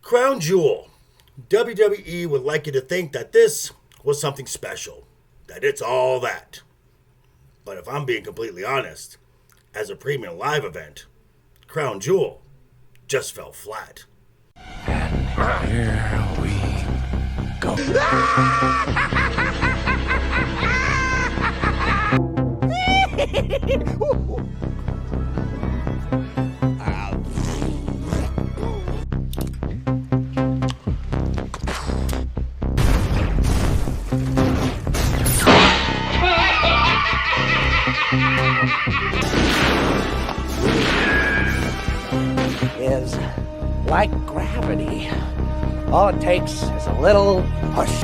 Crown Jewel. WWE would like you to think that this was something special, that it's all that. But if I'm being completely honest, as a premium live event, Crown Jewel just fell flat. And here we go. Is like gravity. All it takes is a little push.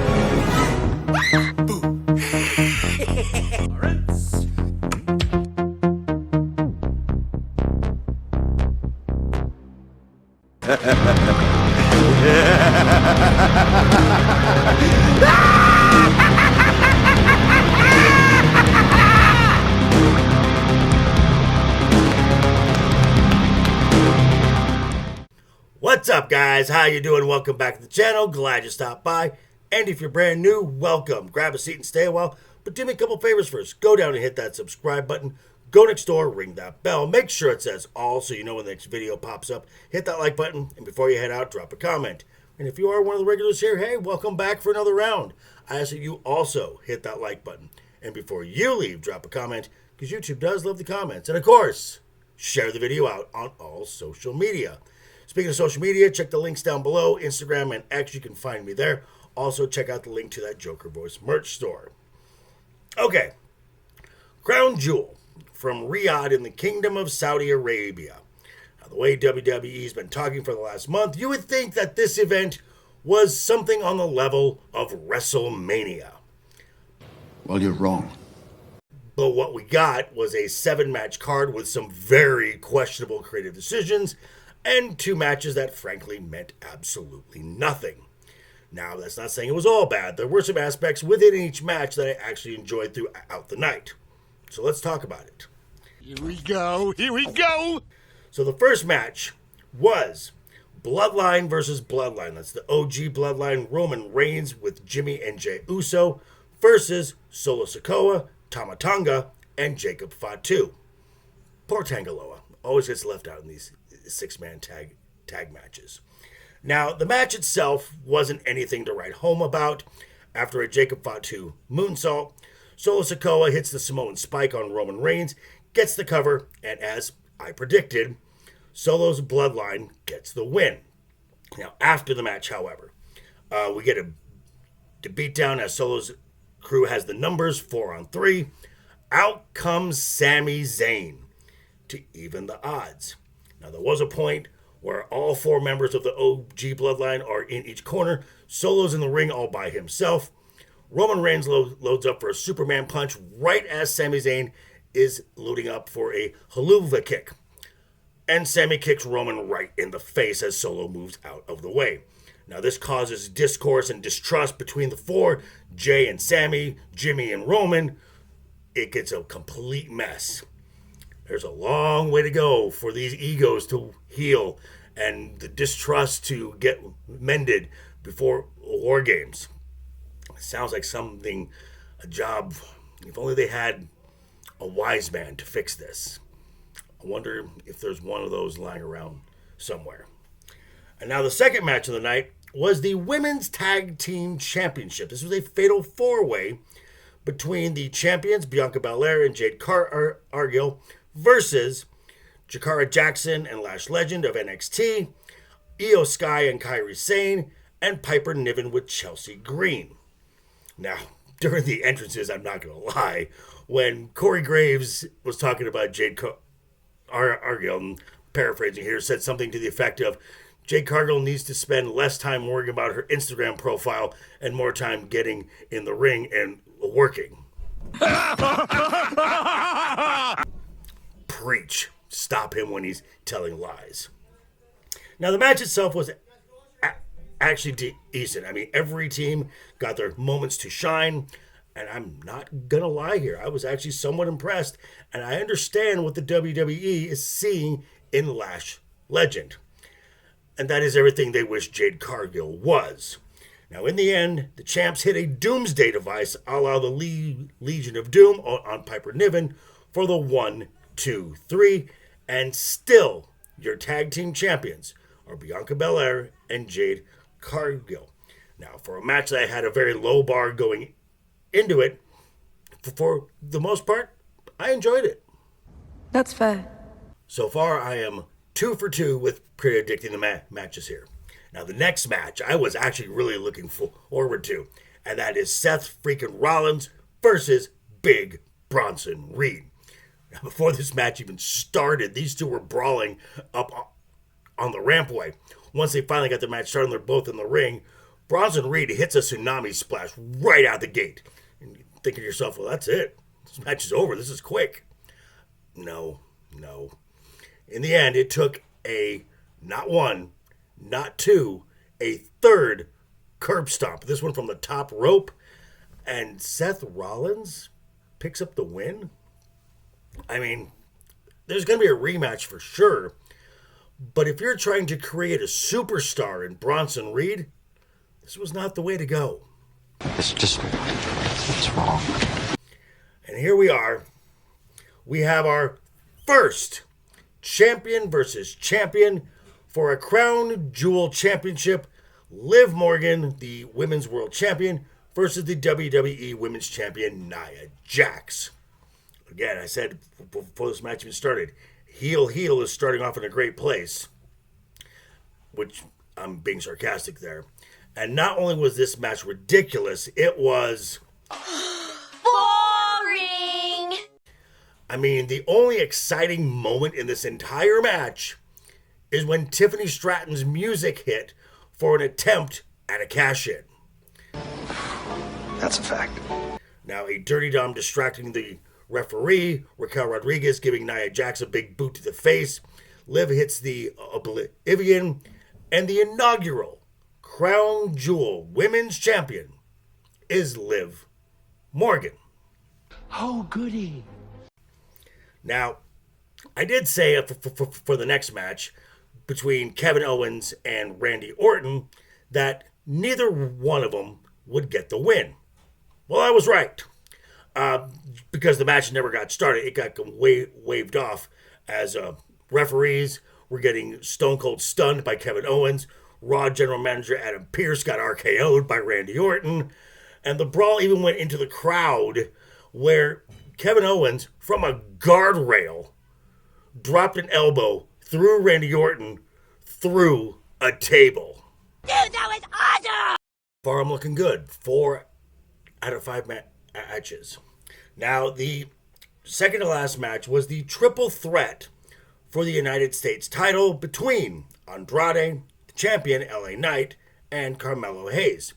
What's up, guys? How you doing? Welcome back to the channel. Glad you stopped by. And if you're brand new, welcome. Grab a seat and stay a while. But do me a couple favors first. Go down and hit that subscribe button. Go next door, ring that bell. Make sure it says all so you know when the next video pops up. Hit that like button. And before you head out, drop a comment. And if you are one of the regulars here, hey, welcome back for another round. I ask that you also hit that like button. And before you leave, drop a comment, because YouTube does love the comments. And of course, share the video out on all social media. Speaking of social media, check the links down below. Instagram and X, you can find me there. Also, check out the link to that Joker Voice merch store. Okay. Crown Jewel from Riyadh in the Kingdom of Saudi Arabia. Now, the way WWE's been talking for the last month, you would think that this event was something on the level of WrestleMania. Well, you're wrong. But what we got was a 7-match card with some very questionable creative decisions and 2 matches that frankly meant absolutely nothing. Now, that's not saying it was all bad. There were some aspects within each match that I actually enjoyed throughout the night. So let's talk about it. Here we go. Here we go. So the first match was Bloodline versus Bloodline. That's the OG Bloodline, Roman Reigns with Jimmy and Jey Uso versus Solo Sikoa, Tama Tonga, and Jacob Fatu. Poor Tangaloa. Always gets left out in these 6-man tag matches. Now, the match itself wasn't anything to write home about. After a Jacob Fatu moonsault, Solo Sikoa hits the Samoan spike on Roman Reigns, gets the cover, and as I predicted, Solo's Bloodline gets the win. Now, after the match, however, we get a beatdown as Solo's crew has the numbers 4-on-3. Out comes Sami Zayn to even the odds. Now, there was a point where all 4 members of the OG Bloodline are in each corner. Solo's in the ring all by himself. Roman Reigns loads up for a Superman punch right as Sami Zayn is loading up for a Helluva kick. And Sami kicks Roman right in the face as Solo moves out of the way. Now, this causes discourse and distrust between the 4, Jey and Sami, Jimmy and Roman. It gets a complete mess. There's a long way to go for these egos to heal and the distrust to get mended before War Games. It sounds like a job, if only they had a wise man to fix this. I wonder if there's one of those lying around somewhere. And now the second match of the night was the Women's Tag Team Championship. This was a fatal 4-way between the champions, Bianca Belair and Jade Cargill, versus Jakara Jackson and Lash Legend of NXT, Io Sky and Kairi Sane, and Piper Niven with Chelsea Green. Now, during the entrances, I'm not going to lie, when Corey Graves was talking about Jade Cargill, I'm paraphrasing here, said something to the effect of, Jade Cargill needs to spend less time worrying about her Instagram profile and more time getting in the ring and working. Preach. Stop him when he's telling lies. Now, the match itself was actually decent. I mean, every team got their moments to shine, and I'm not going to lie here. I was actually somewhat impressed, and I understand what the WWE is seeing in Lash Legend. And that is everything they wish Jade Cargill was. Now, in the end, the champs hit a doomsday device a la the Legion of Doom on Piper Niven for the 1, 2, 3, and still your tag team champions are Bianca Belair and Jade Cargill. Now, for a match that had a very low bar going into it, for the most part, I enjoyed it. That's fair. So far, I am 2 for 2 with predicting the matches here. Now, the next match I was actually really looking forward to, and that is Seth freaking Rollins versus Big Bronson Reed. Now, before this match even started, these two were brawling up on the rampway. Once they finally got the match started and they're both in the ring, Bronson Reed hits a tsunami splash right out the gate. And you think to yourself, well, that's it. This match is over. This is quick. No. In the end, it took not one, not two, a third curb stomp. This one from the top rope. And Seth Rollins picks up the win. I mean, there's going to be a rematch for sure. But if you're trying to create a superstar in Bronson Reed, this was not the way to go. It's wrong. And here we are. We have our first champion versus champion for a Crown Jewel Championship. Liv Morgan, the Women's World Champion, versus the WWE Women's Champion, Nia Jax. Again, I said before this match even started, heel is starting off in a great place, which I'm being sarcastic there. And not only was this match ridiculous, it was boring. I mean, the only exciting moment in this entire match is when Tiffany Stratton's music hit for an attempt at a cash-in. That's a fact. Now, a Dirty Dom distracting the referee, Raquel Rodriguez giving Nia Jax a big boot to the face, Liv hits the Oblivion, and the inaugural Crown Jewel Women's Champion is Liv Morgan. Oh, goody. Now, I did say for the next match between Kevin Owens and Randy Orton that neither one of them would get the win. Well, I was right. Because the match never got started, it got waved off as referees were getting stone cold stunned by Kevin Owens. Raw General Manager Adam Pearce got RKO'd by Randy Orton. And the brawl even went into the crowd where Kevin Owens, from a guardrail, dropped an elbow through Randy Orton through a table. Dude, that was awesome! Far I'm looking good. 4 out of 5 matches. Now, the second to last match was the triple threat for the United States title between Andrade, the champion, LA Knight, and Carmelo Hayes.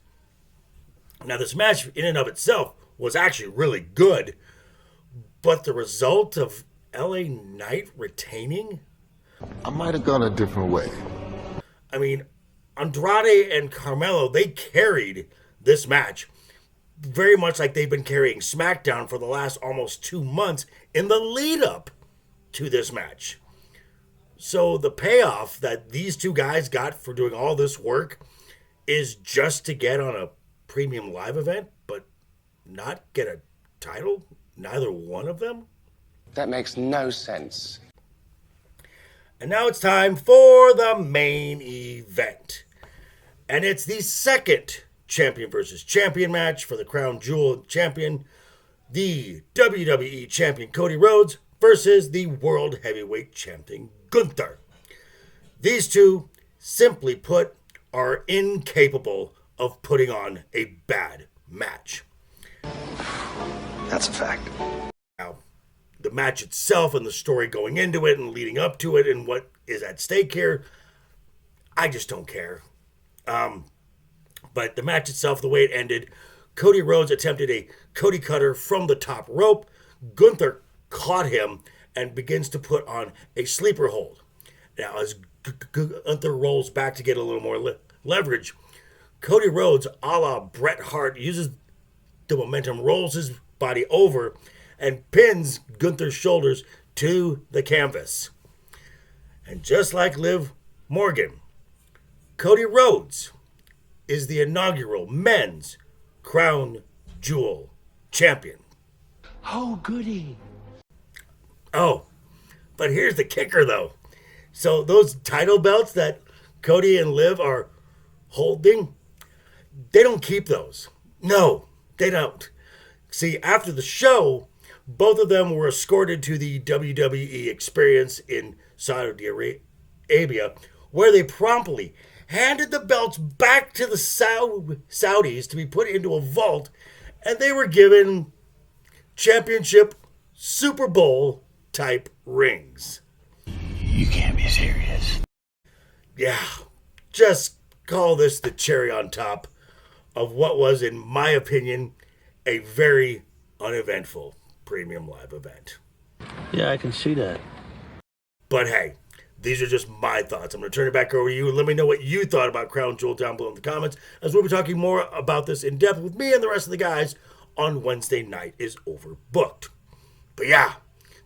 Now, this match in and of itself was actually really good, but the result of LA Knight retaining? I might have gone a different way. I mean, Andrade and Carmelo, they carried this match very much like they've been carrying SmackDown for the last almost 2 months in the lead up to this match. So the payoff that these two guys got for doing all this work is just to get on a premium live event, but not get a title? Neither one of them? That makes no sense. And now it's time for the main event. And it's the second champion versus champion match for the Crown Jewel champion. The WWE champion Cody Rhodes versus the World Heavyweight champion Gunther. These two, simply put, are incapable of putting on a bad match. That's a fact. Now, the match itself and the story going into it and leading up to it and what is at stake here, I just don't care. But the match itself, the way it ended, Cody Rhodes attempted a Cody Cutter from the top rope. Gunther caught him and begins to put on a sleeper hold. Now, as Gunther rolls back to get a little more leverage, Cody Rhodes, a la Bret Hart, uses the momentum, rolls his body over, and pins Gunther's shoulders to the canvas. And just like Liv Morgan, Cody Rhodes is the inaugural men's crown jewel champion. Oh, goody. Oh, but here's the kicker, though. So those title belts that Cody and Liv are holding, they don't keep those. No, they don't. See, after the show, both of them were escorted to the WWE Experience in Saudi Arabia, where they promptly handed the belts back to the Saudis to be put into a vault, and they were given championship Super Bowl type rings. You can't be serious. Yeah, just call this the cherry on top of what was, in my opinion, a very uneventful premium live event. Yeah, I can see that. But hey, these are just my thoughts. I'm going to turn it back over to you and let me know what you thought about Crown Jewel down below in the comments, as we'll be talking more about this in depth with me and the rest of the guys on Wednesday Night is Overbooked. But yeah,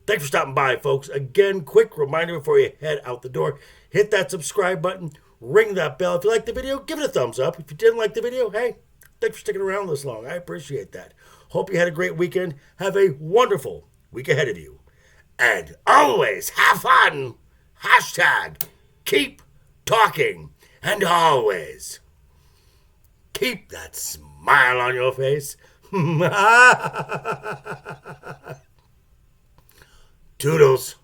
thanks for stopping by, folks. Again, quick reminder before you head out the door, hit that subscribe button, ring that bell. If you liked the video, give it a thumbs up. If you didn't like the video, hey, thanks for sticking around this long. I appreciate that. Hope you had a great weekend. Have a wonderful week ahead of you. And always have fun. Hashtag keep talking. And always keep that smile on your face. Toodles.